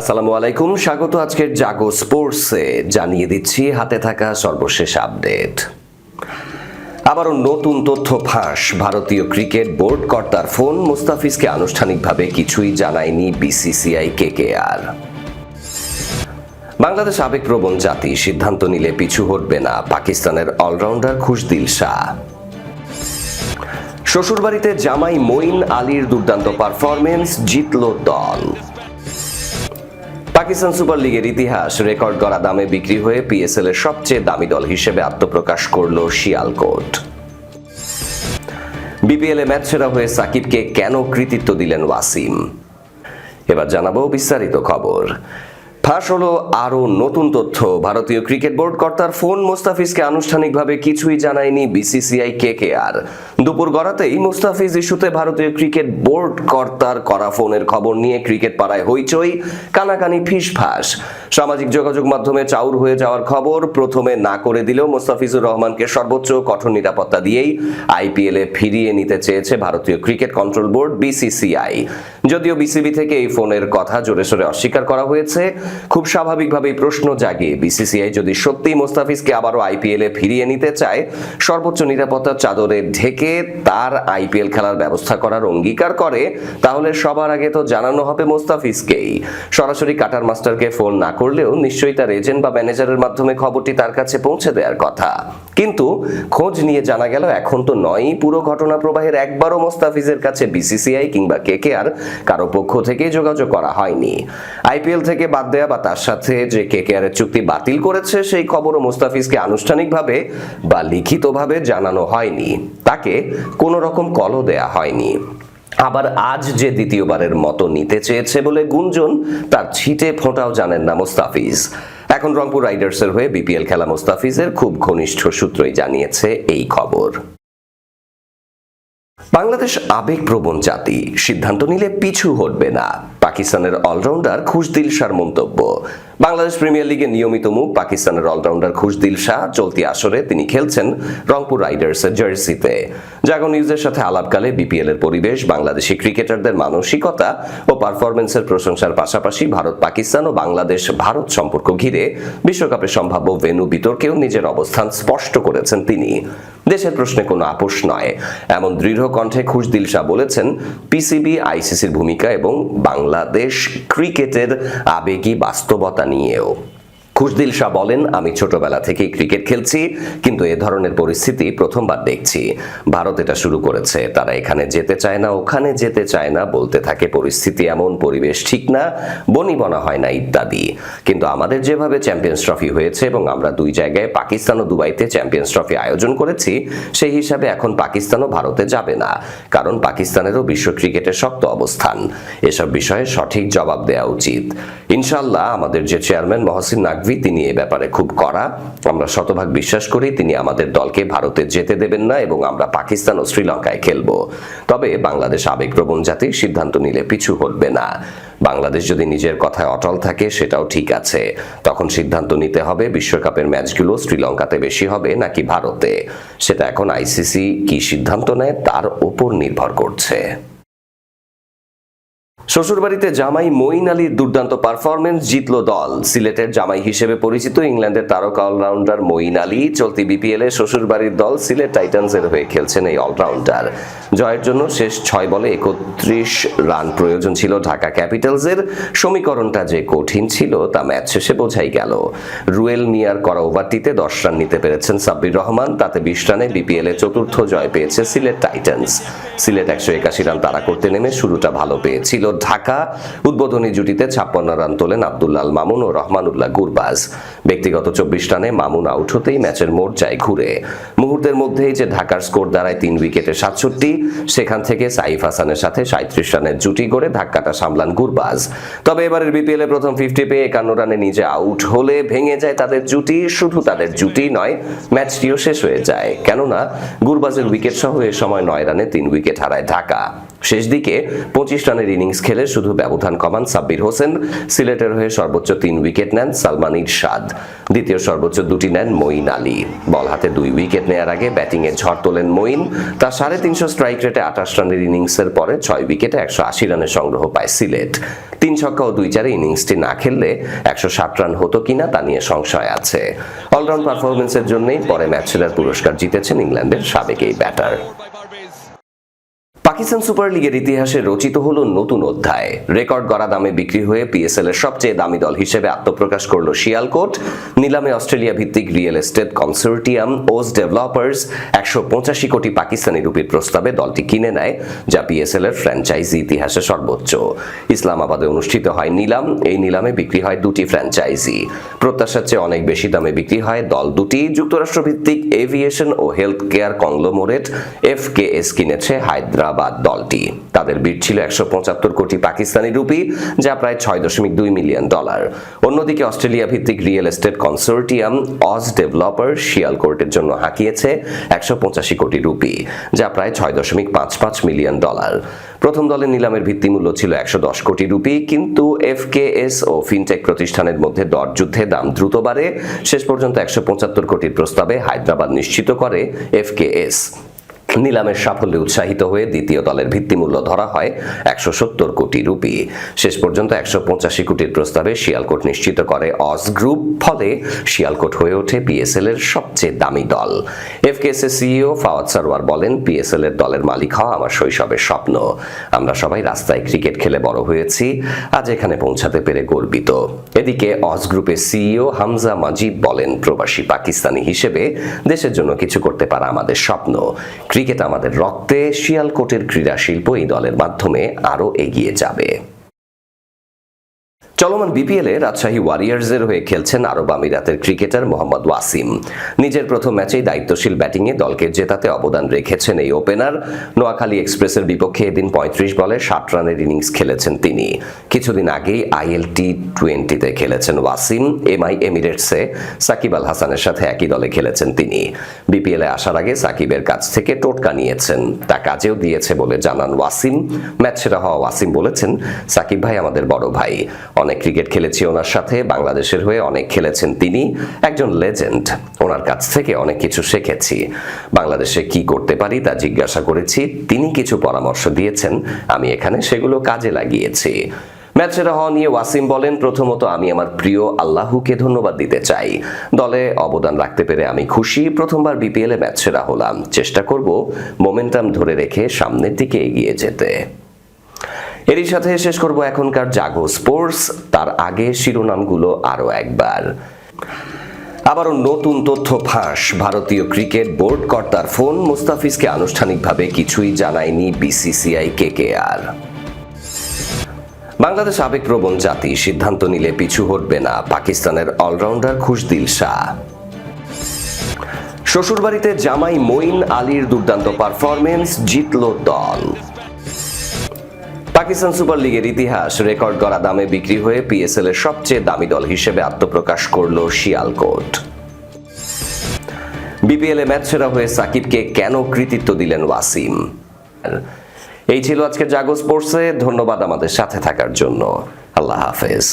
আসসালামু আলাইকুম, স্বাগত আজকের জাগো স্পোর্টসে। জানিয়ে দিচ্ছি হাতে থাকা সর্বশেষ আপডেট। আবারও নতুন তথ্য ফাঁস। ভারতীয় ক্রিকেট বোর্ড কর্তার ফোন, মুস্তাফিজকে আনুষ্ঠানিকভাবে কিছুই জানায়নি বিসিসিআই কেকেআর। বাংলাদেশ আবেগপ্রবণ জাতি, সিদ্ধান্ত নিলে পিছু হটবে না পাকিস্তানের অলরাউন্ডার খুশদিল শাহ। শ্বশুরবাড়িতে জামাই মঈন আলীর দুর্দান্ত পারফরমেন্স, জিতল দল। পাকিস্তান সুপার লিগের ইতিহাস, রেকর্ড গড়া দামে বিক্রি হয়ে পিএসএল এর সবচেয়ে দামি দল হিসেবে আত্মপ্রকাশ করল শিয়ালকোট। বিপিএল এ ম্যাচ সেরা হয়ে সাকিবকে কেন কৃতিত্ব দিলেন ওয়াসিম। এবার জানাবো বিস্তারিত খবর। ফাঁস হলো আরও নতুন তথ্য। ভারতীয় ক্রিকেট বোর্ড কর্তার ফোন, মুস্তাফিজকে আনুষ্ঠানিকভাবে কিছুই জানায়নি বিসিসিআই কেকেআর। দুপুর গড়াতেই মুস্তাফিজ ইস্যুতে ভারতীয় ক্রিকেট বোর্ড কর্তার করা ফোনের খবর নিয়ে ক্রিকেট পাড়ায় হইচই, কানাকানি, ফিসফাস। সামাজিক যোগাযোগ মাধ্যমে চাউর হয়ে যাওয়ার খবর প্রথমে না করে দিলেও মুস্তাফিজুর রহমানকে সর্বোচ্চ কঠোর নিরাপত্তা দিয়েই আইপিএলে ফিরিয়ে নিতে চেয়েছে ভারতীয় ক্রিকেট কন্ট্রোল বোর্ড বিসিসিআই। যদিও বিসিবি থেকে এই ফোনের কথা জোরে সোরে অস্বীকার করা হয়েছে। খুব স্বাভাবিকভাবেই প্রশ্ন জাগে, বিসিসিআই যদি সত্যি মুস্তাফিজকে আবারও আইপিএলে ফিরিয়ে নিতে চায়, সর্বোচ্চ নিরাপত্তার চাদরে ঢেকে তার আইপিএল খেলার ব্যবস্থা করার অঙ্গীকার করে, তাহলে সবার আগে তো জানানো হবে মুস্তাফিজকেই। সরাসরি কাটার মাস্টারকে ফোন না করলেও নিশ্চয়ই তার এজেন্ট বা ম্যানেজারের মাধ্যমে খবরটি তার কাছে পৌঁছে দেওয়ার কথা। কিন্তু খোঁজ নিয়ে জানা গেল এখন তো নয়ই, পুরো ঘটনা প্রবাহের একবারও মুস্তাফিজের কাছে বিসিসিআই কিংবা কেকেআর কারো পক্ষ থেকে যোগাযোগ করা হয়নি। আইপিএল থেকে বাদ দেয়া বা তার সাথে যে কেকেআর এর চুক্তি বাতিল করেছে সেই খবরও মুস্তাফিজকে আনুষ্ঠানিকভাবে বা লিখিতভাবে জানানো হয়নি। তাকে কোনো রকম কলও দেয়া হয়নি। আবার আজ যে দ্বিতীয়বারের মতো নিতে চেয়েছে বলে গুঞ্জন, তার ছিটে ফোঁটাও জানেন না মুস্তাফিজ। এখন রংপুর রাইডার্সের হয়ে বিপিএল খেলা মুস্তাফিজের খুব ঘনিষ্ঠ সূত্রই জানিয়েছে এই খবর। বাংলাদেশ আবেগপ্রবণ জাতি, সিদ্ধান্ত নিলে পিছু হটবে না পাকিস্তানের অলরাউন্ডার খুশদিল শাহর মন্তব্য। বাংলাদেশ প্রিমিয়ার লিগে নিয়মিত মুখ পাকিস্তানের অলরাউন্ডার খুশদিল শাহ চলতি আসরে তিনি খেলছেন রংপুর রাইডার্সের জার্সিতে। জাগো নিউজের সাথে আলাপকালে বিপিএল এর পরিবেশ, বাংলাদেশি ক্রিকেটারদের মানসিকতা ও পারফরমেন্সের প্রশংসার পাশাপাশি ভারত পাকিস্তান ও বাংলাদেশ ভারত সম্পর্ক ঘিরে বিশ্বকাপের সম্ভাব্য ভেন্যু বিতর্কেও নিজের অবস্থান স্পষ্ট করেছেন তিনি। দেশের প্রশ্নে কোনো আপোষ নয়, এমন দৃঢ় কণ্ঠে খুশদিল শাহ বলেছেন পিসিবি, আইসিসির ভূমিকা এবং বাংলাদেশ ক্রিকেটের আবেগী বাস্তবতা নিয়েও। খুশদিল শাহ বলেন, আমি ছোটবেলা থেকেই ক্রিকেট খেলছি, কিন্তু এ ধরনের পরিস্থিতি প্রথমবার দেখছি। ভারত এটা শুরু করেছে, তারা এখানে যেতে চায় না, ওখানে যেতে চায় না, বলতে থাকে পরিস্থিতি এমন, পরিবেশ ঠিক না, বনিবনা হয় না ইত্যাদি। কিন্তু আমাদের যেভাবে চ্যাম্পিয়ন্স ট্রফি হয়েছে এবং আমরা দুই জায়গায় পাকিস্তান ও দুবাইতে চ্যাম্পিয়ন্স ট্রফি আয়োজন করেছি, সেই হিসাবে এখন পাকিস্তানও ভারতে যাবে না, কারণ পাকিস্তানেরও বিশ্ব ক্রিকেটের শক্ত অবস্থান। এসব বিষয়ে সঠিক জবাব দেওয়া উচিত। ইনশাআল্লাহ আমাদের যে চেয়ারম্যান মহসিন নাকভি, তিনি এ ব্যাপারে খুব কড়া। আমরা শতভাগ বিশ্বাস করি তিনি আমাদের দলকে ভারতে যেতে দেবেন না এবং আমরা পাকিস্তান ও শ্রীলঙ্কায় খেলব। তবে বাংলাদেশ আবেগপ্রবণ জাতি, সিদ্ধান্ত নিলে পিছু হটবে না। বাংলাদেশ যদি নিজের কথায় অটল থাকে সেটাও ঠিক আছে, তখন সিদ্ধান্ত নিতে হবে বিশ্বকাপের ম্যাচগুলো শ্রীলঙ্কাতে বেশি হবে নাকি ভারতে। সেটা এখন আইসিসি কি সিদ্ধান্ত নেয় তার উপর নির্ভর করছে। শ্বশুরবাড়িতে জামাই মঈন আলীর দুর্দান্ত পারফরমেন্স, জিতল দল। সিলেটের জামাই হিসেবে পরিচিত ইংল্যান্ডের তারকা অলরাউন্ডার মঈন আলী চলতি বিপিএল এ শ্বশুরবাড়ির দল সিলেট টাইটান্সের হয়ে খেলছেন এই অলরাউন্ডার। জয়ের জন্য শেষ 6 বলে 31 রান প্রয়োজন ছিল ঢাকা ক্যাপিটালসের। সমীকরণটা যে কঠিন ছিল তা ম্যাচ শেষে বোঝাই গেল। রুয়েল মিয়ার করা ওভারটিতে 10 রান নিতে পেরেছেন সাব্বির রহমান, তাতে 20 রানে বিপিএল এ চতুর্থ জয় পেয়েছে সিলেট টাইটান্স। সিলেট 181 রান তাড়া করতে নেমে শুরুটা ভালো পেয়েছিল ঢাকা। উদ্বোধনী জুটিতে 56 রান তোলেন আব্দুল্লাহ আল মামুন ও রহমানুল্লাহ গুরবাজ। ব্যক্তিগত 24 রানে মামুন আউট হতেই ম্যাচের মোড় যায় ঘুরে। মুহূর্তের মধ্যেই যে ঢাকার স্কোর দাঁড়ায় 3 উইকেটে 67, সেখান থেকে সাইফ হাসানের সাথে 37 রানের জুটি করে ধাক্কাটা সামলান গুরবাজ। তবে এবারের বিপিএল এ প্রথম 50 পেয়ে 51 রানে নিজে আউট হলে ভেঙে যায় তাদের জুটি। শুধু তাদের জুটি নয়, ম্যাচটিও শেষ হয়ে যায়, কেননা গুরবাজের উইকেট সহ এ সময় 9 রানে 3 উইকেট হারায় ঢাকা। শেষ দিকে 25 রানের ইনিংস খেলে শুধু ব্যবধান কমান সাব্বির হোসেন। সিলেটের হয়ে সর্বোচ্চ 3 উইকেট নেন সালমান ইরশাদ, দ্বিতীয় সর্বোচ্চ 2টি নেন মঈন আলী। বল হাতে 2 উইকেট নেয়ার আগে ব্যাটিংয়ে ঝড় তোলেন মঈন। তার 350 স্ট্রাইক রেটে 28 রানের ইনিংসের পরে 6 উইকেটে 180 রানের সংগ্রহ পায় সিলেট। 3 ছক্কা ও 2 চারে ইনিংসটি না খেললে 160 রান হতো কিনা তা নিয়ে সংশয় আছে। অলরাউন্ড পারফরমেন্সের জন্যই পরে ম্যাচ সেরার পুরস্কার জিতেছেন ইংল্যান্ডের সাবেক এই ব্যাটার। পাকিস্তান সুপার লিগের ইতিহাসে রচিত হলো নতুন অধ্যায়। রেকর্ড গড়া দামে বিক্রি হয়ে পিএসএল এর সবচেয়ে দামি দল হিসেবে আত্মপ্রকাশ করল শিয়ালকোট। নিলামে অস্ট্রেলিয়া ভিত্তিক রিয়েল এস্টেট কনসোর্টিয়াম ওজ ডেভেলপার্স 185 কোটি পাকিস্তানি রুপির প্রস্তাবে দলটি কিনে নেয়, যা পিএসএল এর ফ্র্যাঞ্চাইজি ইতিহাসে সর্বোচ্চ। ইসলামাবাদে অনুষ্ঠিত হয় নিলাম। এই নিলামে বিক্রি হয় 2টি ফ্র্যাঞ্চাইজি। প্রত্যাশার চেয়ে অনেক বেশি দামে বিক্রি হয় দল দুটি। যুক্তরাষ্ট্র ভিত্তিক এভিয়েশন ও হেলথ কেয়ার কংগ্লোমোরেট এফকেএস কিনেছে হায়দ্রাবাদ দলটি। তাদের বিড ছিল 175 কোটি পাকিস্তানি রুপি, যা প্রায় $6.2 মিলিয়ন। অন্যদিকে অস্ট্রেলিয়া ভিত্তিক রিয়েল এস্টেট কনসোর্টিয়াম অজ ডেভেলপার শিয়ালকোটের জন্য হাঁকিয়েছে 185 কোটি রুপি, যা প্রায় $6.55 মিলিয়ন। প্রথম দলের নিলামের ভিত্তিমূল্য ছিল 110 কোটি রুপি, কিন্তু এফকেএস ও ফিনটেক প্রতিষ্ঠানের মধ্যে দরযুদ্ধে দাম দ্রুত বাড়ে। শেষ পর্যন্ত 175 কোটির প্রস্তাবে হায়দ্রাবাদ নিশ্চিত করে এফকেএস। নিলামের সাফল্যে উৎসাহিত হয়ে দ্বিতীয় দলের ভিত্তিমূল্য ধরা হয় 170 কোটি রুপি। শেষ পর্যন্ত 185 কোটির প্রস্তাবে শিয়ালকোট নিশ্চিত করে অজ গ্রুপ। ফলে শিয়ালকোট হয়ে ওঠে পিএসএল এর সবচেয়ে দামি দল। এফকেএস এর সিইও ফাওয়াদ সারওয়ার বলেন, পিএসএল এর দলের মালিক হওয়া আমার শৈশবের স্বপ্ন। আমরা সবাই রাস্তায় ক্রিকেট খেলে বড় হয়েছি, আজ এখানে পৌঁছাতে পেরে গর্বিত। এদিকে অজ গ্রুপের সিইও হামজা মাজিব বলেন, প্রবাসী পাকিস্তানি হিসেবে দেশের জন্য কিছু করতে পারা আমাদের স্বপ্ন। ক্রিকেট আমাদের রক্তে। শিয়ালকোটের ক্রীড়া শিল্প এই দলের মাধ্যমে আরো এগিয়ে যাবে। চলমান বিপিএলে রাজশাহী ওয়ারিয়র্সের হয়ে খেলছেন আরব আমিরাতের ক্রিকেটার মোহাম্মদ ওয়াসিম। নিজের প্রথম ম্যাচেই দায়িত্বশীল ব্যাটিংয়ে দলকে জেতাতে অবদান রেখেছেন এই ওপেনার। নোয়াখালী এক্সপ্রেসের বিপক্ষে এদিন 35 বলে 60 রানের ইনিংস খেলেছেন তিনি। কিছুদিন আগেই ILT20-তে খেলেছেন ওয়াসিম। এমআই এমিরেটসে সাকিব আল হাসানের সাথে একই দলে খেলেছেন তিনি। বিপিএলে আসার আগে সাকিবের কাছ থেকে টোটকা নিয়েছেন, তা কাজেও দিয়েছে বলে জানান ওয়াসিম। ম্যাচ সেরা হওয়া ওয়াসিম বলেছেন, সাকিব ভাই আমাদের বড় ভাই, অনেক ক্রিকেট খেলেছি ওনার সাথে, বাংলাদেশের হয়ে অনেক খেলেছেন তিনি, একজন লেজেন্ড। ওনার কাছ থেকে অনেক কিছু শিখেছি। বাংলাদেশে কি করতে পারি তা জিজ্ঞাসা করেছি, তিনি কিছু পরামর্শ দিয়েছেন, আমি এখানে সেগুলো কাজে লাগিয়েছি। ম্যাচ সেরা হওয়া নিয়ে ওয়াসিম বলেন, প্রথমত আমি আমার প্রিয় আল্লাহকে ধন্যবাদ দিতে চাই। দলে অবদান রাখতে পেরে আমি খুশি। প্রথমবার বিপিএলে ম্যাচ সেরা হলাম। চেষ্টা করব মোমেন্টাম ধরে রেখে সামনের দিকে এগিয়ে যেতে। এরই সাথে শেষ করব এখনকার জাগো স্পোর্টস। তার আগে শিরোনামগুলো আরো একবার। আবারও নতুন তথ্য ফাঁস। ভারতীয় ক্রিকেট বোর্ড কর্তার ফোন, মুস্তাফিজকে আনুষ্ঠানিকভাবে কিছুই জানায়নি বিসিসিআই কেকেআর। বাংলাদেশ আবেগপ্রবণ জাতি, সিদ্ধান্ত নিলে পিছু হটবে না পাকিস্তানের অলরাউন্ডার খুশদিল শাহ। শ্বশুরবাড়িতে জামাই মঈন আলীর দুর্দান্ত পারফরমেন্স, জিতল দল। পাকিস্তান সুপার লিগের ইতিহাস, রেকর্ড গড়া দামে বিক্রি হয়ে পিএসএল এর সবচেয়ে দামি দল হিসেবে আত্মপ্রকাশ করল শিয়ালকোট। বিপিএল এ ম্যাচ সেরা হয়ে সাকিবকে কেন কৃতিত্ব দিলেন ওয়াসিম। এই ছিল আজকের জাগো স্পোর্টসে। ধন্যবাদ আমাদের সাথে থাকার জন্য। আল্লাহ হাফেজ।